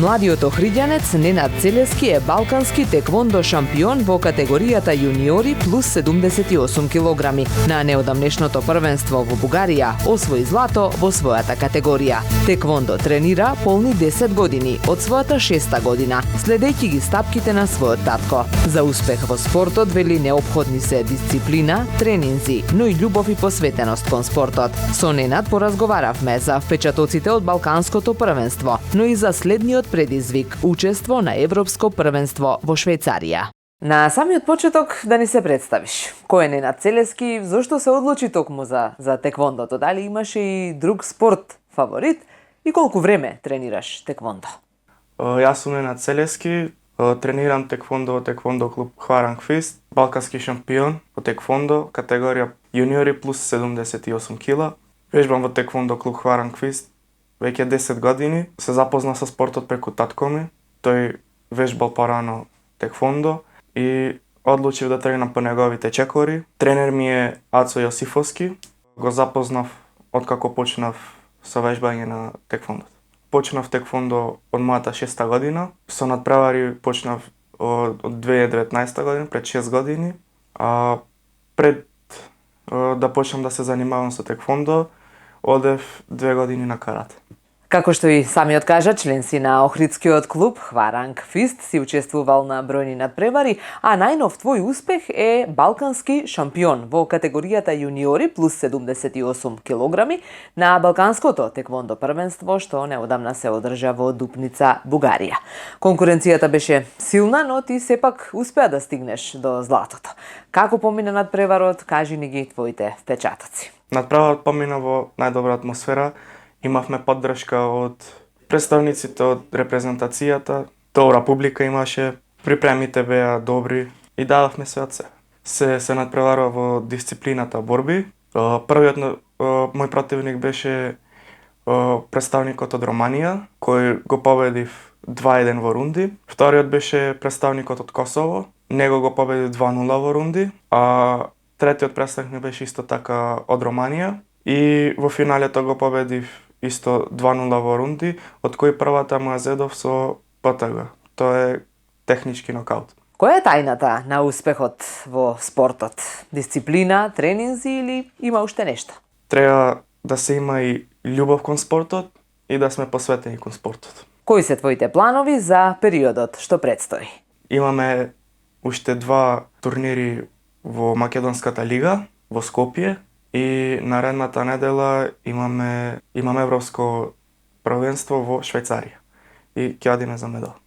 Младиот охриѓанец Ненад Целески е балкански теквондо шампион во категоријата јуниори плюс 78 килограми. На неодамнешното првенство во Бугарија освои злато во својата категорија. Теквондо тренира полни 10 години од својата 6-та година, следејќи ги стапките на својот татко. За успех во спортот вели неопходни се дисциплина, тренинзи, но и љубов и посветеност кон спортот. Со Ненад поразговаравме за впечатоците од балканското првенство, но и за следниот предизвик – учество на Европско првенство во Швајцарија. На самиот почеток да ни се представиш. Кој е Ненад Целески, зошто се одлучи токму за теквондото? Дали имаше и друг спорт фаворит и колку време тренираш теквондо? Јас сум Ненад Целески, тренирам теквондо во теквондо клуб Хваранг Фист, балкански шампион во теквондо, категорија јуниори плюс 78 кила. Вежбам во теквондо клуб Хваранг Фист веќе 10 години. Се запозна со спортот преку татко ми. Тој вежбал порано теквондо и одлучив да тренирам по неговите чекори. Тренер ми е Ацо Јосифовски. Го запознав откако почнав со вежбање на теквондо. Почнав теквондо од мојата 6-та година. Со надпревари почнав од 2019 година, пред 6 години. Пред да почнам да се занимавам со теквондо, одев 2 години на карате. Како што и самиот кажа, член си на охридскиот клуб Хваранг Фист, си учествувал на бројни надпревари, а најнов твој успех е балкански шампион во категоријата јуниори плюс 78 килограми на балканското теквондо првенство што неодамна се одржа во Дупница, Бугарија. Конкуренцијата беше силна, но ти сепак успеа да стигнеш до златото. Како помина надпреварот? Кажи ни ги твоите впечатоци. Надпреварот помина во најдобра атмосфера. Имавме поддршка од представниците од репрезентацијата, добра публика имаше, припремите беа добри и дадовме се од себе. Се надпреварува во дисциплината борби. Првиот мој противник беше представникот од Романија, кој го победив 2-1 во рунди. Вториот беше представникот од Косово, него го победив 2-0 во рунди, а третиот представник беше исто така од Романија и во финалето го победив исто 2-0 во рунди, од кој првата му ја зедов со ПТГ. Тоа е технички нокаут. Која е тајната на успехот во спортот? Дисциплина, тренинзи или има уште нешто? Треба да се има и љубов кон спортот и да сме посветени кон спортот. Кои се твоите планови за периодот што предстои? Имаме уште 2 турнири во Македонската лига во Скопје и наредната недела имаме Европско првенство во Швајцарија и ќе одиме за медал.